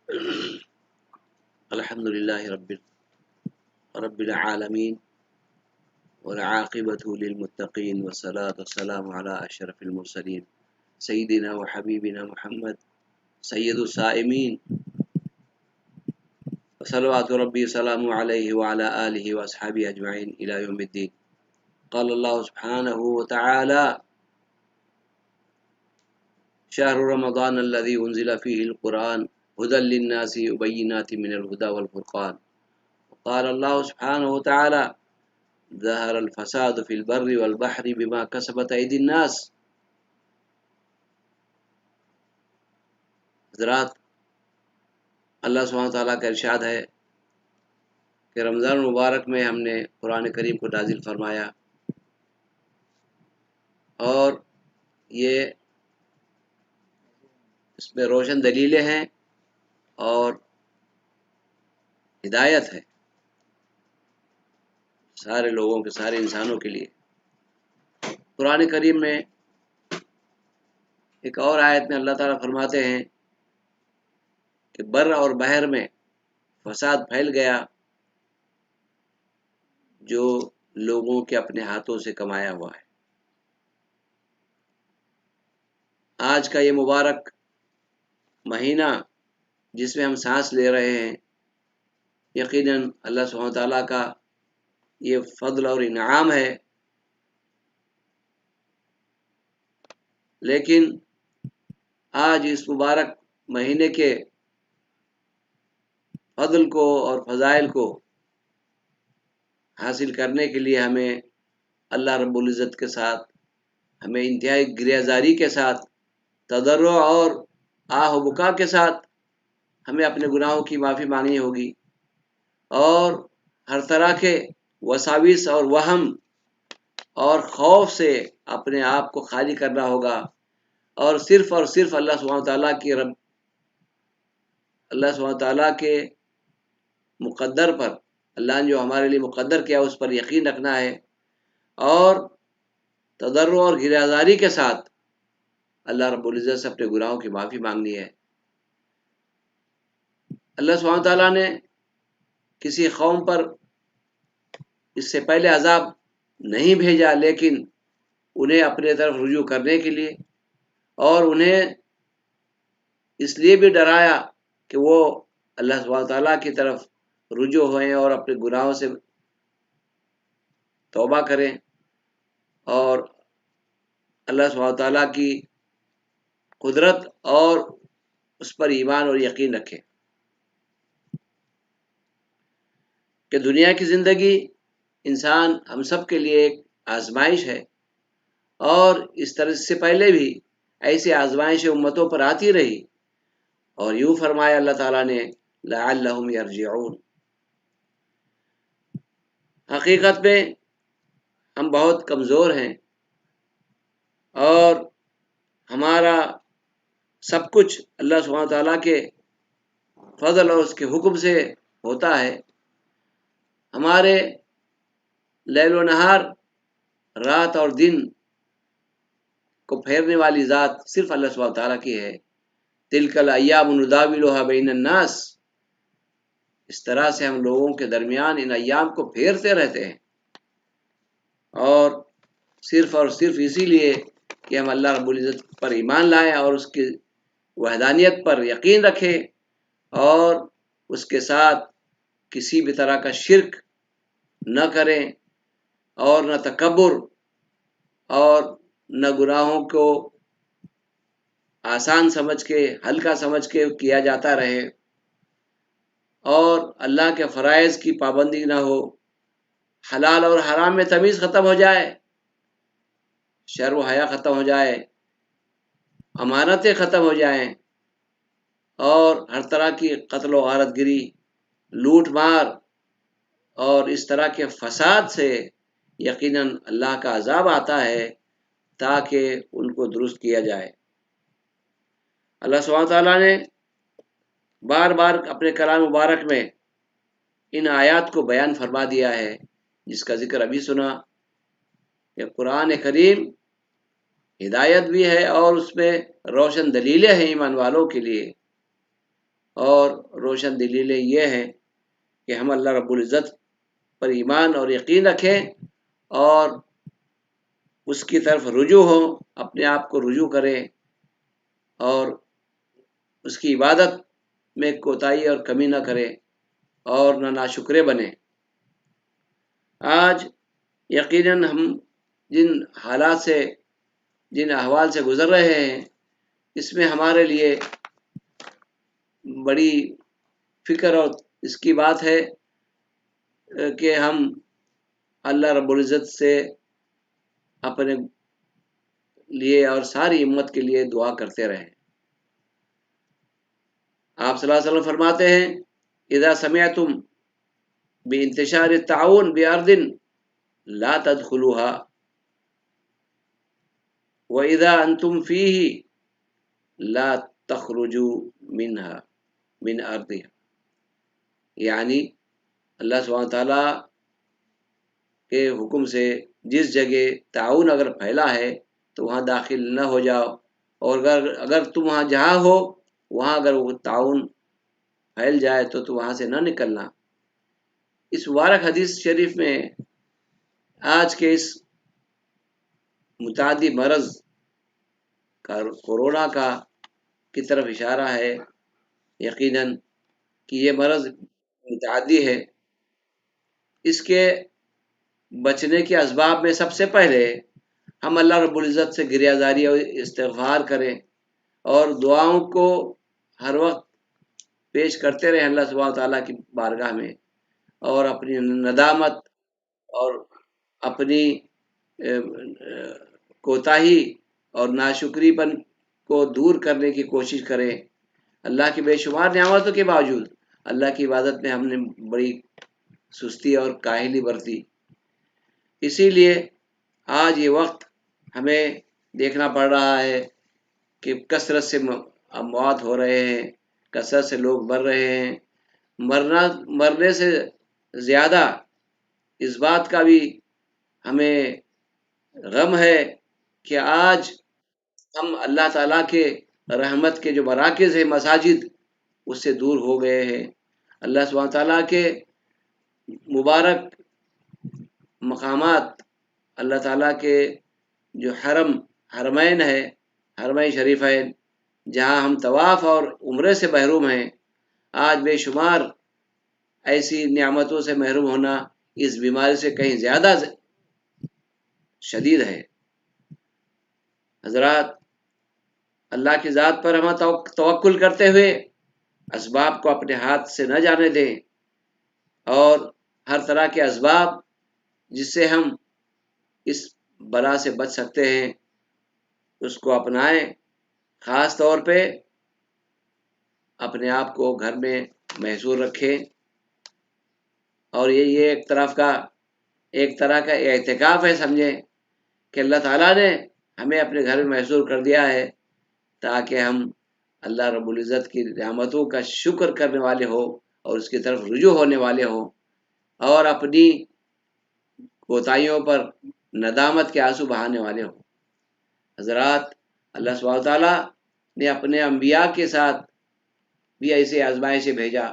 الحمد لله رب العالمين والعاقبة للمتقين والصلاة والسلام على أشرف المرسلين سيدنا وحبيبنا محمد سيد الصائمين وصلوات ربي وسلامه عليه وعلى آله وأصحابه أجمعين إلى يوم الدين. قال الله سبحانه وتعالى: شهر رمضان الذي أنزل فيه القرآن هدى للناس وبينات من الهدى والفرقان. وقال الله سبحانه وتعالى: ظهر الفساد في البر والبحر بما كسبت أيدي الناس. حضرات، اللہ سبحانہ تعالیٰ کا ارشاد ہے کہ رمضان المبارک میں ہم نے قرآن کریم کو نازل فرمایا، اور یہ اس میں روشن دلیلیں ہیں اور ہدایت ہے سارے لوگوں کے، سارے انسانوں کے لیے۔ قرآن کریم میں ایک اور آیت میں اللہ تعالیٰ فرماتے ہیں کہ بر اور بحر میں فساد پھیل گیا جو لوگوں کے اپنے ہاتھوں سے کمایا ہوا ہے۔ آج کا یہ مبارک مہینہ جس میں ہم سانس لے رہے ہیں، یقیناً اللہ سبحانہ تعالیٰ کا یہ فضل اور انعام ہے، لیکن آج اس مبارک مہینے کے فضل کو اور فضائل کو حاصل کرنے کے لیے ہمیں اللہ رب العزت کے ساتھ، ہمیں انتہائی گریزاری کے ساتھ، تضرع اور آہ و بکا کے ساتھ ہمیں اپنے گناہوں کی معافی مانگنی ہوگی، اور ہر طرح کے وساوس اور وہم اور خوف سے اپنے آپ کو خالی کرنا ہوگا، اور صرف اللہ سبحانہ تعالیٰ کے مقدر پر، اللہ نے جو ہمارے لیے مقدر کیا اس پر یقین رکھنا ہے، اور تضرع اور گریزاری کے ساتھ اللہ رب العزت سے اپنے گناہوں کی معافی مانگنی ہے۔ اللہ سبحانہ تعالیٰ نے کسی قوم پر اس سے پہلے عذاب نہیں بھیجا، لیکن انہیں اپنے طرف رجوع کرنے کے لیے، اور انہیں اس لیے بھی ڈرایا کہ وہ اللہ سبحانہ تعالیٰ کی طرف رجوع ہوئیں اور اپنے گناہوں سے توبہ کریں، اور اللہ سبحانہ تعالیٰ کی قدرت اور اس پر ایمان اور یقین رکھیں کہ دنیا کی زندگی انسان ہم سب کے لیے ایک آزمائش ہے، اور اس طرح سے پہلے بھی ایسی آزمائشیں امتوں پر آتی رہی، اور یوں فرمایا اللہ تعالیٰ نے لعلہم یرجعون۔ حقیقت میں ہم بہت کمزور ہیں، اور ہمارا سب کچھ اللہ سبحانہ تعالیٰ کے فضل اور اس کے حکم سے ہوتا ہے۔ ہمارے لیل و نہار، رات اور دن کو پھیرنے والی ذات صرف اللہ سبحانہ تعالیٰ کی ہے۔ تلک الایام نداولها بین الناس، اس طرح سے ہم لوگوں کے درمیان ان ایام کو پھیرتے رہتے ہیں، اور صرف اسی لیے کہ ہم اللہ رب العزت پر ایمان لائیں اور اس کی وحدانیت پر یقین رکھیں، اور اس کے ساتھ کسی بھی طرح کا شرک نہ کریں، اور نہ تکبر، اور نہ گناہوں کو آسان سمجھ کے، ہلکا سمجھ کے کیا جاتا رہے، اور اللہ کے فرائض کی پابندی نہ ہو، حلال اور حرام میں تمیز ختم ہو جائے، شرم و حیا ختم ہو جائے، امانتیں ختم ہو جائیں، اور ہر طرح کی قتل و غارت گری، لوٹ مار اور اس طرح کے فساد سے یقیناً اللہ کا عذاب آتا ہے، تاکہ ان کو درست کیا جائے۔ اللہ سبحانہ تعالیٰ نے بار بار اپنے کلام مبارک میں ان آیات کو بیان فرما دیا ہے، جس کا ذکر ابھی سنا کہ قرآن کریم ہدایت بھی ہے، اور اس میں روشن دلیلیں ہیں ایمان والوں کے لیے، اور روشن دلیلیں یہ ہیں کہ ہم اللہ رب العزت پر ایمان اور یقین رکھیں اور اس کی طرف رجوع ہوں، اپنے آپ کو رجوع کریں اور اس کی عبادت میں کوتاہی اور کمی نہ کریں اور نہ ناشکرے بنیں۔ آج یقیناً ہم جن حالات سے، جن احوال سے گزر رہے ہیں، اس میں ہمارے لیے بڑی فکر اور اس کی بات ہے کہ ہم اللہ رب العزت سے اپنے لیے اور ساری امت کے لیے دعا کرتے رہیں۔ آپ صلی اللہ علیہ وسلم فرماتے ہیں اذا سمعتم بانتشار الطاعون بارض لا تدخلوها واذا انتم فيه لا تخرجوا منها من ارضها، یعنی اللہ سبحانہ تعالیٰ کے حکم سے جس جگہ تعاون اگر پھیلا ہے تو وہاں داخل نہ ہو جاؤ، اور اگر تم وہاں جہاں ہو وہاں اگر وہ تعاون پھیل جائے تو وہاں سے نہ نکلنا۔ اس مبارک حدیث شریف میں آج کے اس متعدی مرض کا، کورونا کا کی طرف اشارہ ہے۔ یقیناً کہ یہ مرض متعدی ہے، اس کے بچنے کے اسباب میں سب سے پہلے ہم اللہ رب العزت سے گریہ زاری اور استغفار کریں اور دعاؤں کو ہر وقت پیش کرتے رہیں اللہ سبحانہ تعالیٰ کی بارگاہ میں، اور اپنی ندامت اور اپنی کوتاہی اور ناشکری پن کو دور کرنے کی کوشش کریں۔ اللہ کی بے شمار نعمتوں کے باوجود اللہ کی عبادت میں ہم نے بڑی سستی اور کاہلی برتی۔ اسی لیے آج یہ وقت ہمیں دیکھنا پڑ رہا ہے کہ کثرت سے اموات ہو رہے ہیں، کثرت سے لوگ مر رہے ہیں۔ مرنے سے زیادہ اس بات کا بھی ہمیں غم ہے کہ آج ہم اللہ تعالیٰ کے رحمت کے جو مراکز ہیں، مساجد، اس سے دور ہو گئے ہیں۔ اللہ سبحانہ تعالیٰ کے مبارک مقامات، اللہ تعالیٰ کے جو حرمین ہے، حرمین شریفین، جہاں ہم طواف اور عمرے سے محروم ہیں، آج بے شمار ایسی نعمتوں سے محروم ہونا اس بیماری سے کہیں زیادہ شدید ہے۔ حضرات، اللہ کی ذات پر ہم توکل کرتے ہوئے اسباب کو اپنے ہاتھ سے نہ جانے دیں، اور ہر طرح کے اسباب جس سے ہم اس بلا سے بچ سکتے ہیں اس کو اپنائیں۔ خاص طور پہ اپنے آپ کو گھر میں محصور رکھیں، اور یہ ایک طرح کا اعتکاف ہے، سمجھیں کہ اللہ تعالیٰ نے ہمیں اپنے گھر میں محصور کر دیا ہے تاکہ ہم اللہ رب العزت کی نعمتوں کا شکر کرنے والے ہوں اور اس کی طرف رجوع ہونے والے ہوں، اور اپنی کوتاہیوں پر ندامت کے آنسو بہانے والے ہوں۔ حضرات، اللہ سبحانہ تعالیٰ نے اپنے انبیاء کے ساتھ بھی ایسے آزمائشیں بھیجا۔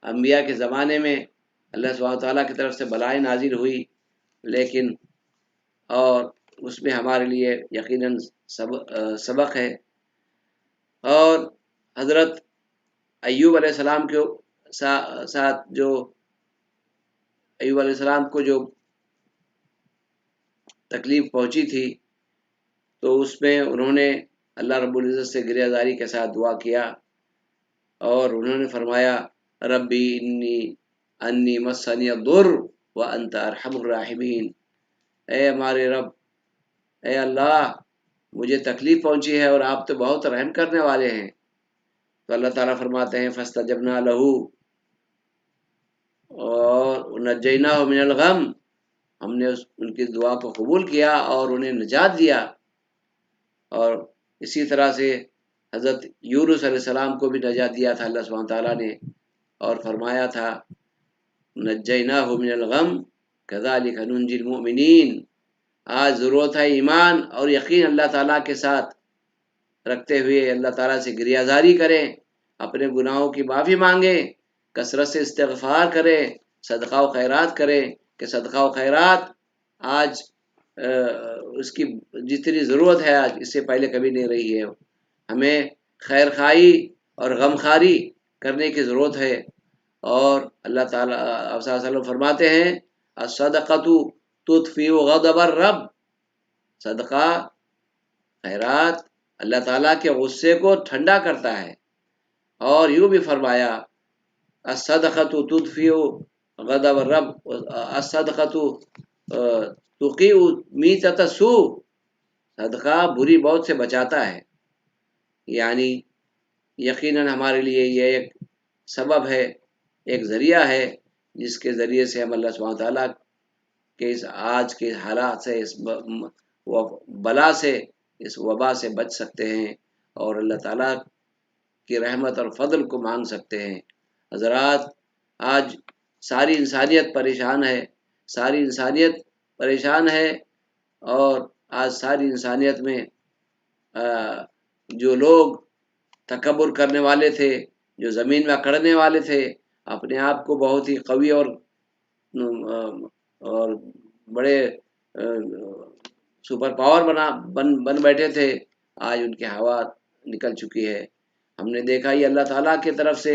انبیاء کے زمانے میں اللہ سبحانہ تعالیٰ کی طرف سے بلائیں نازل ہوئی، لیکن اور اس میں ہمارے لیے یقیناً سبق ہے۔ اور حضرت ایوب علیہ السلام کے ساتھ جو ایوب علیہ السلام کو جو تکلیف پہنچی تھی، تو اس میں انہوں نے اللہ رب العزت سے گریہ زاری کے ساتھ دعا کیا، اور انہوں نے فرمایا ربی انی مسنی الضر وانت ارحم الراحمین، اے ہمارے رب، اے اللہ، مجھے تکلیف پہنچی ہے اور آپ تو بہت رحم کرنے والے ہیں۔ تو اللہ تعالیٰ فرماتے ہیں فاستجبنا لہ اور نجیناہ من الغم، ہم نے ان کی دعا کو قبول کیا اور انہیں نجات دیا۔ اور اسی طرح سے حضرت یونس علیہ السلام کو بھی نجات دیا تھا اللہ سبحانہ تعالیٰ نے، اور فرمایا تھا نجیناہ من الغم کذالک ننجی المؤمنین۔ آج ضرورت ہے ایمان اور یقین اللہ تعالیٰ کے ساتھ رکھتے ہوئے اللہ تعالیٰ سے گریہ زاری کریں، اپنے گناہوں کی معافی مانگیں، کثرت سے استغفار کریں، صدقہ و خیرات کریں، کہ صدقہ و خیرات آج اس کی جتنی ضرورت ہے آج اس سے پہلے کبھی نہیں رہی ہے. ہمیں خیر خواہی اور غم خواری کرنے کی ضرورت ہے. اور اللہ تعالیٰ آپ صلی اللہ علیہ وسلم فرماتے ہیں الصدقۃ تطفئ غضب الرب، صدقہ خیرات اللہ تعالیٰ کے غصے کو ٹھنڈا کرتا ہے. اور یوں بھی فرمایا الصدقۃ تطفئ غضب الرب، الصدقۃ تقیء میتۃ السوء، صدقہ بری موت سے بچاتا ہے. یعنی یقیناً ہمارے لیے یہ ایک سبب ہے، ایک ذریعہ ہے جس کے ذریعے سے ہم اللہ سبحانہ تعالیٰ کے اس آج کے حالات سے، اس بلا سے، اس وبا سے بچ سکتے ہیں اور اللہ تعالیٰ کی رحمت اور فضل کو مانگ سکتے ہیں. حضرات، آج ساری انسانیت پریشان ہے، ساری انسانیت پریشان ہے. اور آج ساری انسانیت میں جو لوگ تکبر کرنے والے تھے، جو زمین میں اکڑنے والے تھے، اپنے آپ کو بہت ہی قوی اور بڑے سپر پاور بن بیٹھے تھے، آج ان کی ہوا نکل چکی ہے. ہم نے دیکھا یہ اللہ تعالیٰ کی طرف سے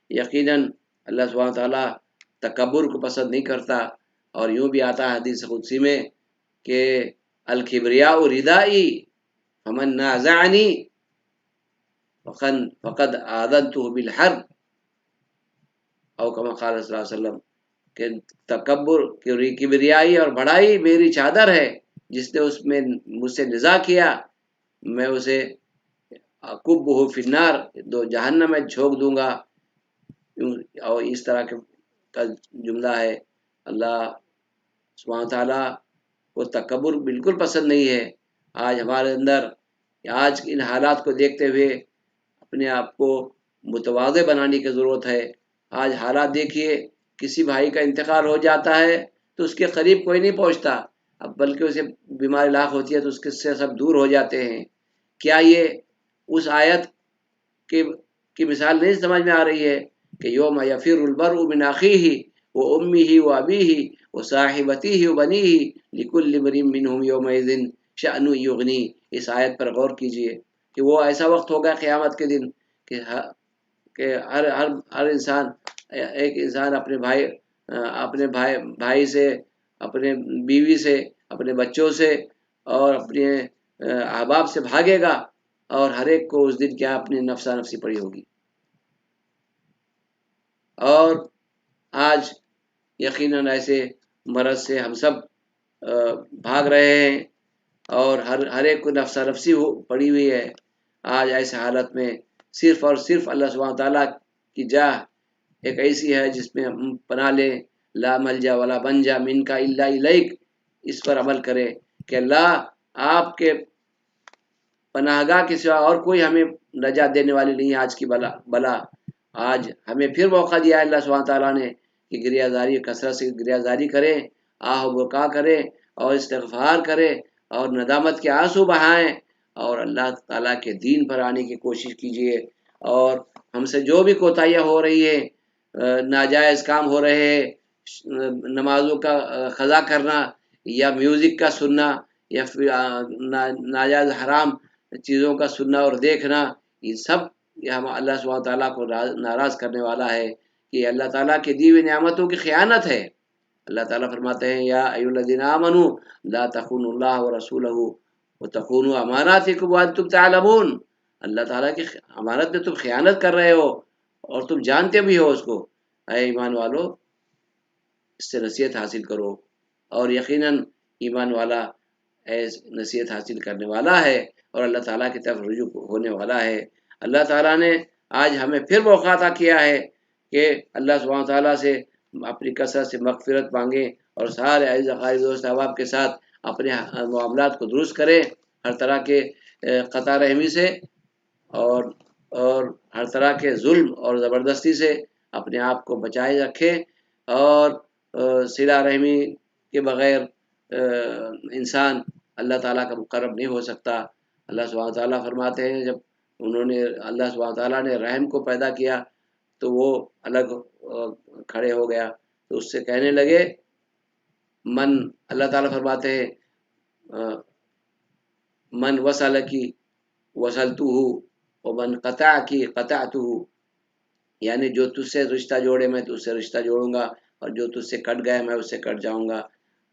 یقیناً اللہ سبحانہ تعالیٰ تکبر کو پسند نہیں کرتا. اور یوں بھی آتا ہے حدیث قدسی میں کہ الکبریاء ردائی فمن نازعنی فقد آذنتہ بالحرب، او کما قال صلی اللہ علیہ وسلم، کہ تکبر کبریائی اور بڑائی میری چادر ہے، جس نے اس میں مجھ سے نزاع کیا میں اسے کبہ فی النار، دو جہنم میں جھونک دوں گا. اور اس طرح کا جملہ ہے. اللہ سبحانہ تعالیٰ کو تکبر بالکل پسند نہیں ہے. آج ہمارے اندر آج ان حالات کو دیکھتے ہوئے اپنے آپ کو متواضع بنانے کی ضرورت ہے. آج حالات دیکھیے، کسی بھائی کا انتقال ہو جاتا ہے تو اس کے قریب کوئی نہیں پہنچتا، اب بلکہ اسے بیماری لاحق ہوتی ہے تو اس کے سے سب دور ہو جاتے ہیں. کیا یہ اس آیت کی مثال نہیں سمجھ میں آ رہی ہے کہ یوم یفر المرء من اخیہ وامہ وابیہ وصاحبتہ وبنیہ لکل امرئ منہم یومئذ شأن یغنی. اس آیت پر غور کیجئے کہ وہ ایسا وقت ہوگا قیامت کے دن کہ ہر انسان، ایک انسان اپنے بھائی سے، اپنے بیوی سے، اپنے بچوں سے اور اپنے احباب سے بھاگے گا، اور ہر ایک کو اس دن کیا اپنی نفسا نفسی پڑی ہوگی. اور آج یقیناً ایسے مرض سے ہم سب بھاگ رہے ہیں اور ہر ایک کو نفسا نفسی پڑی ہوئی ہے. آج ایسے حالت میں صرف اور صرف اللہ سبحانہ تعالیٰ کی جاہ ایک ایسی ہے جس میں ہم پناہ لیں، لا ملجا ولا منجا منک الا الیک، اس پر عمل کریں کہ اللہ آپ کے پناہ گاہ کے سوا اور کوئی ہمیں نجات دینے والی نہیں ہے. آج کی بلا آج ہمیں پھر موقع دیا ہے اللہ سبحانہ تعالیٰ نے کہ گریہ زاری، کثرت سے گریہ زاری کریں، آہ و بکا کریں اور استغفار کریں اور ندامت کے آنسو بہائیں اور اللہ تعالیٰ کے دین پر آنے کی کوشش کیجیے. اور ہم سے جو بھی کوتاہیاں ہو رہی ہیں، ناجائز کام ہو رہے ہیں، نمازوں کا قضا کرنا یا میوزک کا سننا یا پھر ناجائز حرام چیزوں کا سننا اور دیکھنا، یہ سب ہم اللہ سبحانہ تعالیٰ کو ناراض کرنے والا ہے. کہ اللہ تعالیٰ کے دی ہوئی نعمتوں کی خیانت ہے. اللہ تعالیٰ فرماتے ہیں یا ایھا الذین آمنوا لا تخونوا اللہ ورسولہ وتخونوا اماناتکم وانتم تعلمون. اللہ تعالیٰ کی امانت میں تم خیانت کر رہے ہو اور تم جانتے بھی ہو اس کو. اے ایمان والو، اس سے نصیحت حاصل کرو. اور یقیناً ایمان والا نصیحت حاصل کرنے والا ہے اور اللہ تعالیٰ کی طرف رجوع ہونے والا ہے. اللہ تعالیٰ نے آج ہمیں پھر موقع عطا کیا ہے کہ اللہ سبحانہ تعالیٰ سے اپنی کثرت سے مغفرت مانگیں اور سارے عزیز اقارب دوست احباب کے ساتھ اپنے معاملات کو درست کریں، ہر طرح کے قطع رحمی سے اور ہر طرح کے ظلم اور زبردستی سے اپنے آپ کو بچائے رکھیں. اور صلہ رحمی کے بغیر انسان اللہ تعالیٰ کا مقرب نہیں ہو سکتا. اللہ سبحانہ تعالیٰ فرماتے ہیں جب انہوں نے اللہ سبحانہ تعالیٰ نے رحم کو پیدا کیا تو وہ الگ کھڑے ہو گیا، تو اس سے کہنے لگے من، اللہ تعالیٰ فرماتے ہیں من وصل کی وصلتہ ومن قطع کی قطعتہ، یعنی جو تجھ سے رشتہ جوڑے میں تجھ سے رشتہ جوڑوں گا، اور جو تجھ سے کٹ گئے میں اس سے کٹ جاؤں گا۔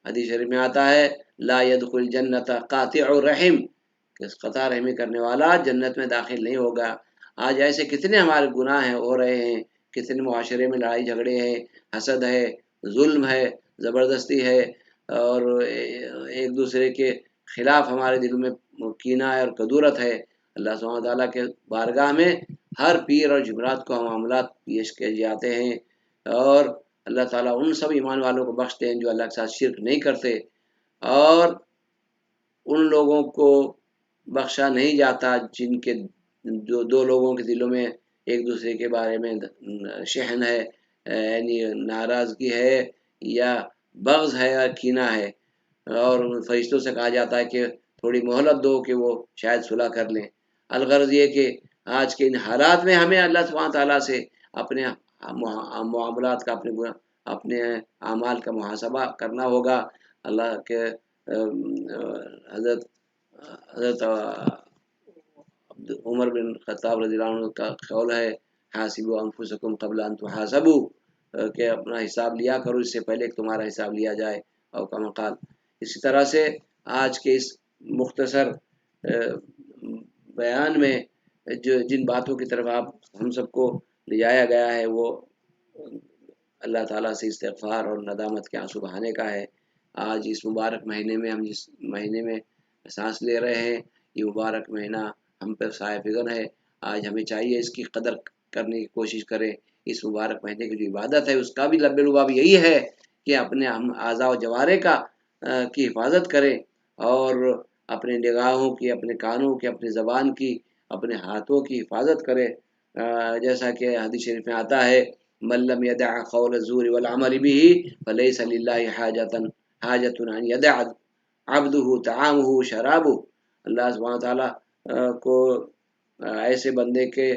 حدیث شریف میں آتا ہے لا يدخل جنت قاطع الرحم، کہ قطع رحمی کرنے والا جنت میں داخل نہیں ہوگا۔ آج ایسے کتنے ہمارے گناہ ہیں ہو رہے ہیں، کتنے معاشرے میں لڑائی جھگڑے ہیں، حسد ہے، ظلم ہے، زبردستی ہے، اور ایک دوسرے کے خلاف ہمارے دل میں کینہ ہے اور کدورت ہے۔ اللہ سبحانہ تعالیٰ کے بارگاہ میں ہر پیر اور جمعرات کو معاملات پیش کیے جاتے ہیں، اور اللہ تعالیٰ ان سب ایمان والوں کو بخشتے ہیں جو اللہ کے ساتھ شرک نہیں کرتے، اور ان لوگوں کو بخشا نہیں جاتا جن کے جو دو لوگوں کے دلوں میں ایک دوسرے کے بارے میں شحن ہے، یعنی ناراضگی ہے یا بغض ہے یا کینہ ہے، اور فرشتوں سے کہا جاتا ہے کہ تھوڑی مہلت دو کہ وہ شاید صلح کر لیں۔ الغرض یہ کہ آج کے ان حالات میں ہمیں اللہ سبحانہ تعالیٰ سے اپنے معاملات کا، اپنے اعمال کا محاسبہ کرنا ہوگا۔ اللہ کے حضرت عمر بن خطاب رضی اللہ عنہ کا قول ہے حاسبوا انفسکم قبل ان تحاسبوا، کہ اپنا حساب لیا کرو اس سے پہلے کہ تمہارا حساب لیا جائے، اور کما قال۔ اسی طرح سے آج کے اس مختصر بیان میں جن باتوں کی طرف آپ ہم سب کو لے جایا گیا ہے وہ اللہ تعالیٰ سے استغفار اور ندامت کے آنسو بہانے کا ہے۔ آج اس مبارک مہینے میں ہم جس مہینے میں سانس لے رہے ہیں، یہ مبارک مہینہ ہم پہ سایہ فگن ہے۔ آج ہمیں چاہیے اس کی قدر کرنے کی کوشش کریں۔ اس مبارک مہینے کی جو عبادت ہے اس کا بھی لب لباب یہی ہے کہ اپنے ہم اعضاء و جوارح کی حفاظت کریں، اور اپنے نگاہوں کی، اپنے کانوں کی، اپنی زبان کی، اپنے ہاتھوں کی حفاظت کریں، جیسا کہ حدیث شریف میں آتا ہے من لم يدع قول الزور والعمل به فليس لله حاجة ان يدع عبده طعامه شرابه۔ اللہ سبحانہ تعالیٰ کو ایسے بندے کے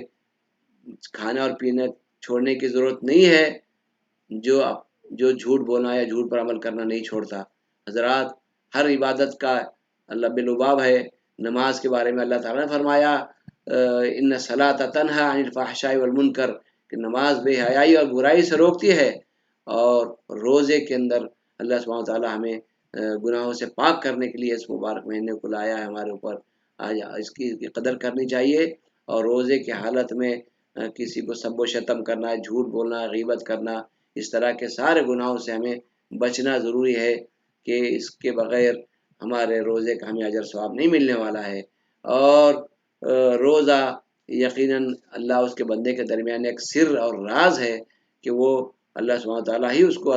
کھانا اور پینا چھوڑنے کی ضرورت نہیں ہے جو جھوٹ بولنا یا جھوٹ پر عمل کرنا نہیں چھوڑتا۔ حضرات، ہر عبادت کا لب لباب ہے۔ نماز کے بارے میں اللہ تعالیٰ نے فرمایا ان الصلاۃ تنہی عن الفحشاء والمنکر، کہ نماز بے حیائی اور برائی سے روکتی ہے، اور روزے کے اندر اللہ سبحانہ تعالیٰ ہمیں گناہوں سے پاک کرنے کے لیے اس مبارک مہینے کو لایا ہے ہمارے اوپر۔ آج اس کی قدر کرنی چاہیے، اور روزے کی حالت میں کسی کو سب و شتم کرنا، جھوٹ بولنا، غیبت کرنا، اس طرح کے سارے گناہوں سے ہمیں بچنا ضروری ہے، کہ اس کے بغیر ہمارے روزے کا ہمیں اجر ثواب نہیں ملنے والا ہے۔ اور روزہ یقیناً اللہ اس کے بندے کے درمیان ایک سر اور راز ہے، کہ وہ اللہ سبحانہ تعالیٰ ہی اس کو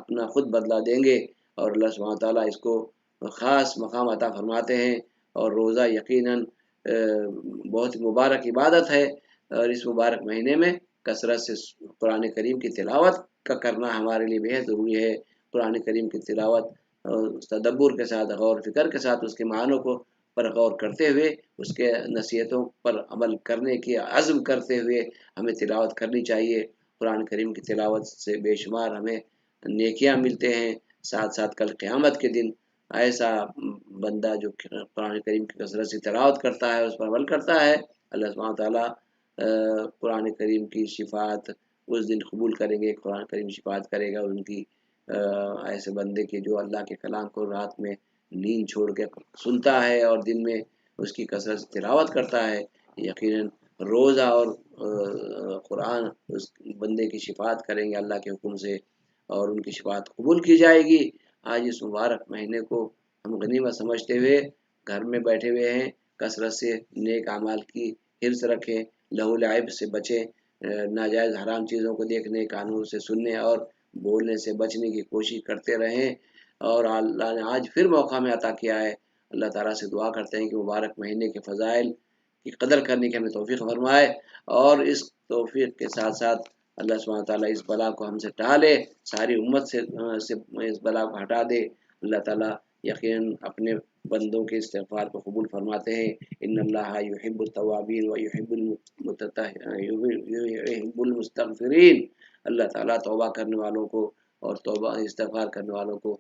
اپنا خود بدلہ دیں گے، اور اللہ سبحانہ تعالیٰ اس کو خاص مقام عطا فرماتے ہیں۔ اور روزہ یقیناً بہت مبارک عبادت ہے، اور اس مبارک مہینے میں کثرت سے قرآن کریم کی تلاوت کا کرنا ہمارے لیے بہت ضروری ہے۔ قرآن کریم کی تلاوت تدبر کے ساتھ، غور فکر کے ساتھ، اس کے معنوں کو پر غور کرتے ہوئے، اس کے نصیحتوں پر عمل کرنے کی عزم کرتے ہوئے ہمیں تلاوت کرنی چاہیے۔ قرآن کریم کی تلاوت سے بے شمار ہمیں نیکیاں ملتے ہیں، ساتھ ساتھ کل قیامت کے دن ایسا بندہ جو قرآن کریم کی کثرت سے تلاوت کرتا ہے، اس پر عمل کرتا ہے، اللہ سبحانہ تعالیٰ قرآن کریم کی شفاعت اس دن قبول کریں گے۔ قرآن کریم شفاعت کرے گا ان کی، ایسے بندے کی جو اللہ کے کلام کو رات میں نیند چھوڑ کے سنتا ہے اور دن میں اس کی کثرت سے تلاوت کرتا ہے۔ یقیناً روزہ اور قرآن اس بندے کی شفاعت کریں گے اللہ کے حکم سے، اور ان کی شفاعت قبول کی جائے گی۔ آج اس مبارک مہینے کو ہم غنیمت سمجھتے ہوئے گھر میں بیٹھے ہوئے ہیں، کثرت سے نیک اعمال کی حرص رکھیں، لہو لعب سے بچیں، ناجائز حرام چیزوں کو دیکھنے، کانوں سے سننے اور بولنے سے بچنے کی کوشش کرتے رہیں۔ اور اللہ نے آج پھر موقع میں عطا کیا ہے، اللہ تعالیٰ سے دعا کرتے ہیں کہ مبارک مہینے کے فضائل کی قدر کرنے کی ہمیں توفیق فرمائے، اور اس توفیق کے ساتھ ساتھ اللہ سبحانہ تعالیٰ اس بلا کو ہم سے ٹالے، ساری امت سے اس بلا کو ہٹا دے۔ اللہ تعالیٰ یقیناً اپنے بندوں کے استغفار کو قبول فرماتے ہیں. ان اللہ یحب التوابین و یحب المستغفرین. اللہ تعالیٰ توبہ کرنے والوں کو اور توبہ استغفار کرنے والوں کو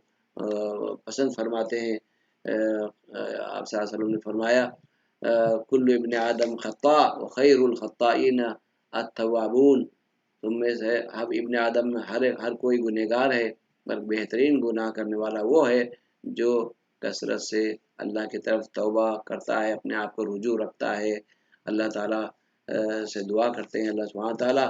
پسند فرماتے ہیں. آپ صلی اللہ علیہ وسلم نے فرمایا کل ابن آدم خطاء وخیر الخطائین التوابون. تم میں سے ابن آدم میں ہر کوئی گنہگار ہے، پر بہترین گناہ کرنے والا وہ ہے جو کثرت سے اللہ کی طرف توبہ کرتا ہے، اپنے آپ کو رجوع رکھتا ہے. اللہ تعالیٰ سے دعا کرتے ہیں اللہ سبحانہ تعالیٰ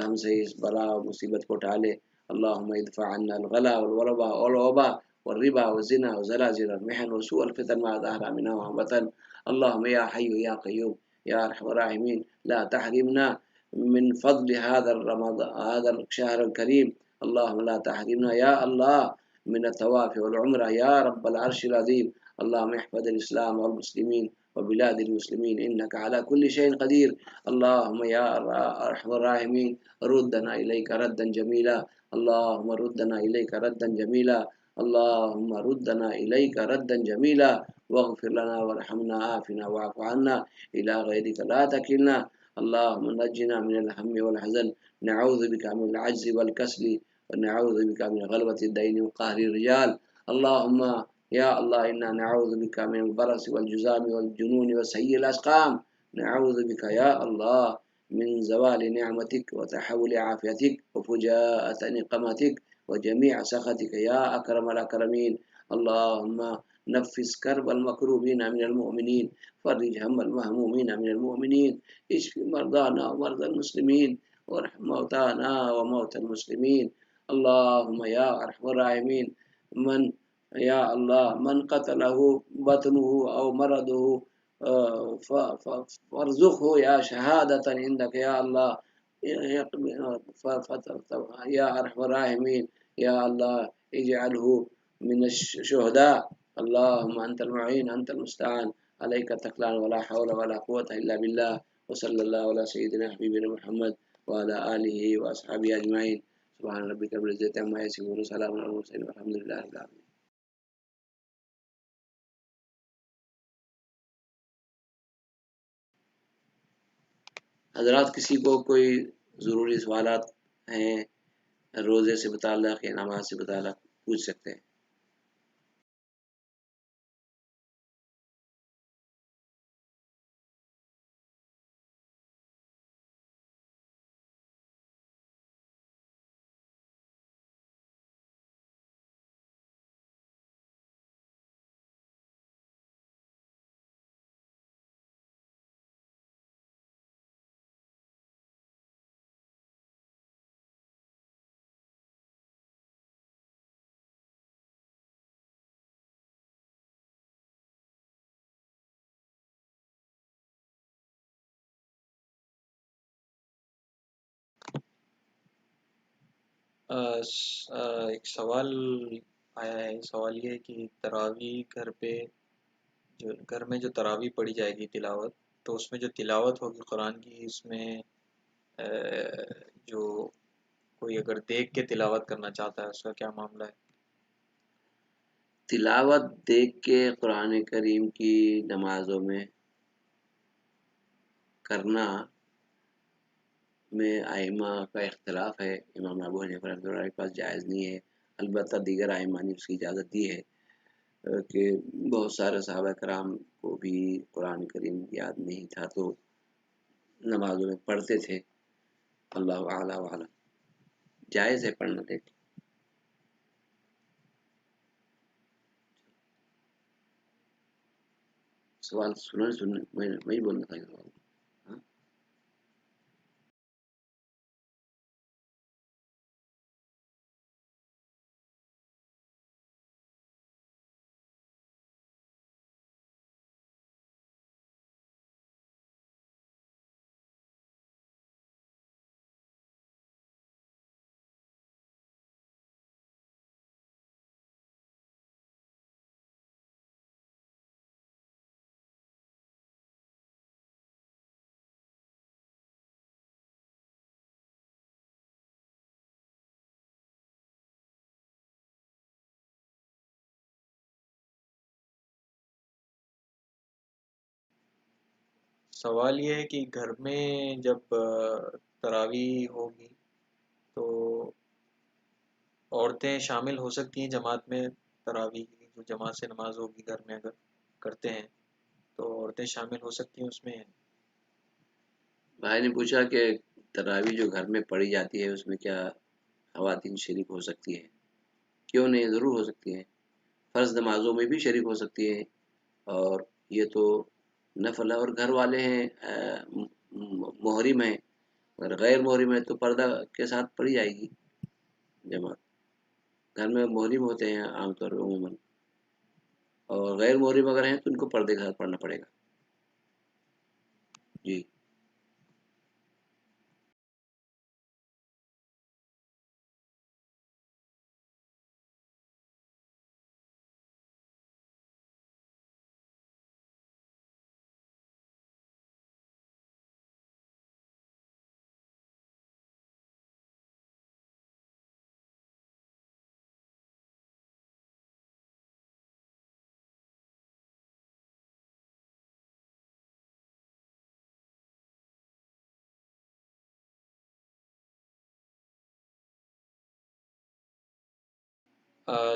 ہم سے اس بلا اور مصیبت کو ٹالے. اللہم ادفع عنا الغلا والوبا والوبا والربا والزنا وزلازل المحن وسوء الفتن ما ظهر منها وما بطن. اللهم يا حي يا قيوم يا ارحم الراحمين لا تحرمنا من فضل هذا الشهر الكريم. اللهم لا تحرمنا يا الله من الطواف والعمرة يا رب العرش العظيم. اللهم احفظ الإسلام والمسلمين وبلاد المسلمين إنك على كل شيء قدير. اللهم يا أرحم الراحمين ردنا إليك ردا جميلا. اللهم ردنا إليك ردا جميلا. اللهم ردنا إليك ردا جميلا واغفر لنا وارحمنا عافنا واعف عنا إلى غيرك لا تكلنا. اللهم نجنا من الهم والحزن نعوذ بك من العجز والكسل ونعوذ بك من غلبة الدين وقهر الرجال. اللهم يا الله إنا نعوذ بك من البرص والجذام والجنون وسيء الأسقام. نعوذ بك يا الله من زوال نعمتك وتحول عافيتك وفجاءة نقمتك وجميع سخطك يا أكرم الأكرمين. اللهم نفس كرب المكروبين من المؤمنين فرج هم المهمومين من المؤمنين اشف مرضانا ومرضى المسلمين وارحم موتانا وموتى المسلمين. اللهم يا أرحم الراحمين يا الله من قتله بطنه أو مرضه فارزقه يا شهادة عندك يا الله يا أرحم الراحمين. يا الله اجعله من الشهداء. اللهم أنت المعين أنت المستعان عليك تكلان ولا حول ولا قوة إلا بالله. وصلى الله على سيدنا حبيبنا محمد وعلى آله وأصحابه أجمعين. سبحان ربك رب العزة عما يصفون وسلام على المرسلين والحمد لله رب العالمين. حضرات کسی کو کوئی ضروری سوالات ہیں روزے سے متعلق یا نماز سے متعلق پوچھ سکتے ہیں. ایک سوال آیا ہے. سوال یہ ہے کہ تراویح گھر میں جو تراویح پڑھی جائے گی تلاوت، تو اس میں جو تلاوت ہوگی قرآن کی، اس میں جو کوئی اگر دیکھ کے تلاوت کرنا چاہتا ہے اس کا کیا معاملہ ہے؟ تلاوت دیکھ کے قرآن کریم کی نمازوں میں کرنا میں ائمہ کا اختلاف ہے. امام ابو حنیفہ رحمۃ اللہ کے پاس جائز نہیں ہے، البتہ دیگر ائمہ نے اس کی اجازت دی ہے کہ بہت سارے صحابہ کرام کو بھی قرآن کریم یاد نہیں تھا تو نمازوں میں پڑھتے تھے. اللہ اعلیٰ وعلم، جائز ہے پڑھنا. دیکھ سوال سننے میں بولنا تھا. سوال یہ ہے کہ گھر میں جب تراویح ہوگی تو عورتیں شامل ہو سکتی ہیں جماعت میں؟ تراویح کی جو جماعت سے نماز ہوگی گھر میں اگر کرتے ہیں تو عورتیں شامل ہو سکتی ہیں اس میں؟ بھائی نے پوچھا کہ تراویح جو گھر میں پڑھی جاتی ہے اس میں کیا خواتین شریک ہو سکتی ہیں؟ کیوں نہیں، ضرور ہو سکتی ہیں۔ فرض نمازوں میں بھی شریک ہو سکتی ہیں، اور یہ تو نفل ہے، اور گھر والے ہیں، محرم ہیں، اگر غیر محرم ہے تو پردہ کے ساتھ پڑھی جائے گی جماعت۔ گھر میں محرم ہوتے ہیں عام طور پہ عموماً، اور غیر محرم اگر ہیں تو ان کو پردے کے ساتھ پڑھنا پڑے گا۔ جی۔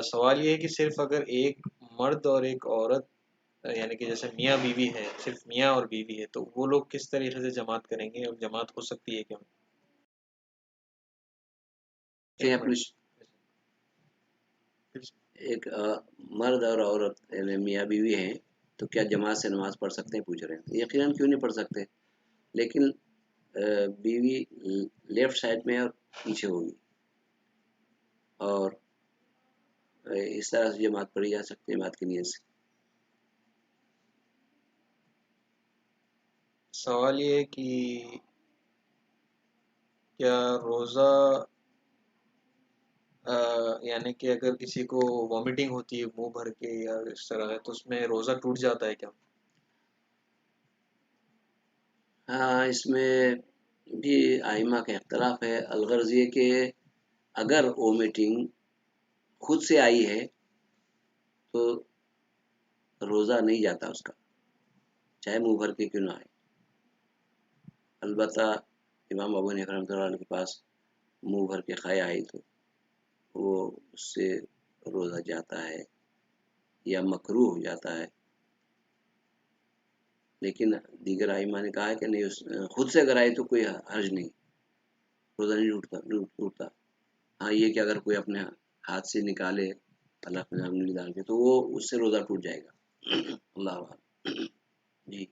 سوال یہ ہے کہ صرف اگر ایک مرد اور ایک عورت، یعنی کہ جیسے میاں بیوی ہے، صرف میاں اور بیوی ہے، تو وہ لوگ کس طریقے سے جماعت کریں گے اور جماعت ہو سکتی ہے کیا؟ کہ ایک اپنی منٹ۔ ایک مرد اور عورت یعنی میاں بیوی ہیں تو کیا جماعت سے نماز پڑھ سکتے ہیں، پوچھ رہے ہیں؟ یقیناً کیوں نہیں پڑھ سکتے، لیکن بیوی لیفٹ سائڈ میں اور پیچھے ہوگی، اور اس طرح سے جماعت پڑھی جا سکتی ہے جماعت کی نیت سے۔ سوال یہ ہے کہ کیا روزہ یعنی کہ اگر کسی کو وامٹنگ ہوتی ہے منہ بھر کے یا اس طرح ہے تو اس میں روزہ ٹوٹ جاتا ہے کیا؟ ہاں، اس میں بھی ائمہ کا اختلاف ہے۔ الغرض یہ کہ اگر وومیٹنگ خود سے آئی ہے تو روزہ نہیں جاتا اس کا، چاہے منہ بھر کے کیوں نہ آئے۔ البتہ امام ابو حنیفہ رحمۃ اللہ علیہ کے پاس منہ بھر کے کھائے آئی تو وہ اس سے روزہ جاتا ہے یا مکروہ ہو جاتا ہے، لیکن دیگر ائمہ نے کہا ہے کہ نہیں، خود سے اگر آئی تو کوئی حرج نہیں، روزہ نہیں ٹوٹتا۔ ہاں، یہ کہ اگر کوئی اپنے ہاتھ سے نکالے اللہ کے نام نہیں ڈال کے تو وہ اس سے روزہ ٹوٹ جائے گا۔ اللہ اعلم۔ جی۔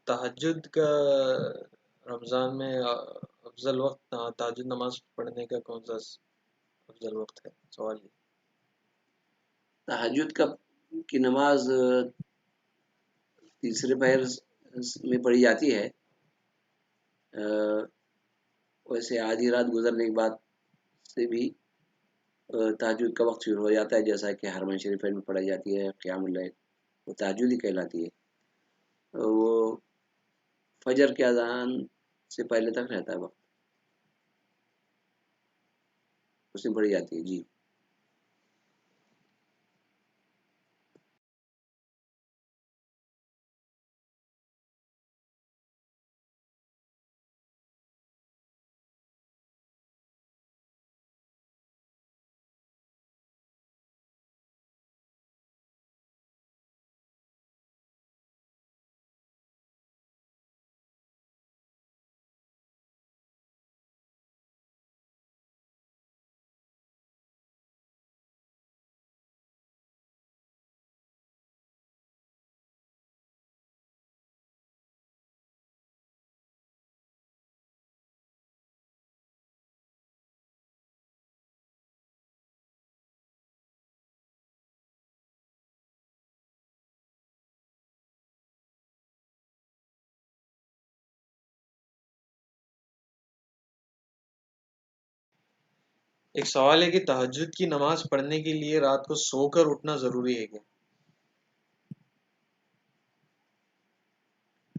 تہجد کا رمضان میں افضل وقت، تہجد نماز پڑھنے کا کون سا افضل وقت ہے؟ سوال یہ۔ تہجد کی نماز تیسرے پہر میں پڑھی جاتی ہے، ویسے آدھی رات گزرنے کے بعد سے بھی تہجد کا وقت شروع ہو جاتا ہے، جیسا کہ حرمین شریفین میں پڑھائی جاتی ہے قیام اللیل، وہ تہجد ہی کہلاتی ہے۔ وہ فجر کے اذان سے پہلے تک رہتا ہے وقت، اس میں پڑھی جاتی ہے۔ جی۔ ایک سوال ہے کہ تہجد کی نماز پڑھنے کے لیے رات کو سو کر اٹھنا ضروری ہے کیا؟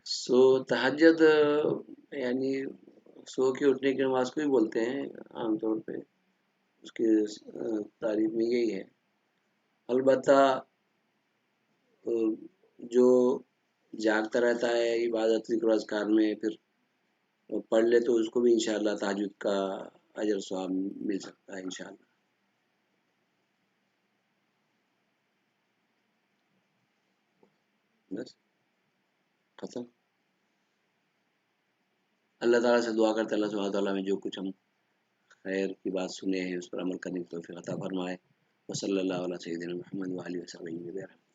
سو تہجد یعنی سو کے اٹھنے کی نماز کو ہی بولتے ہیں عام طور پہ، اس کی تعریف میں یہی ہے۔ البتہ جو جاگتا رہتا ہے عبادت ذکر و اذکار میں، پھر پڑھ لے تو اس کو بھی انشاءاللہ تہجد کا اجر و ثواب مل سکتا ہے انشاءاللہ۔ بس ختم۔ اللہ تعالیٰ سے دعا کرتے اللہ سبحانہ تعالیٰ میں جو کچھ ہم خیر کی بات سنے ہیں اس پر عمل کرنے کی توفیق عطا فرمائے۔ وصلی اللہ علیہ سیدنا محمد وآلہ وصحبہ وسلم۔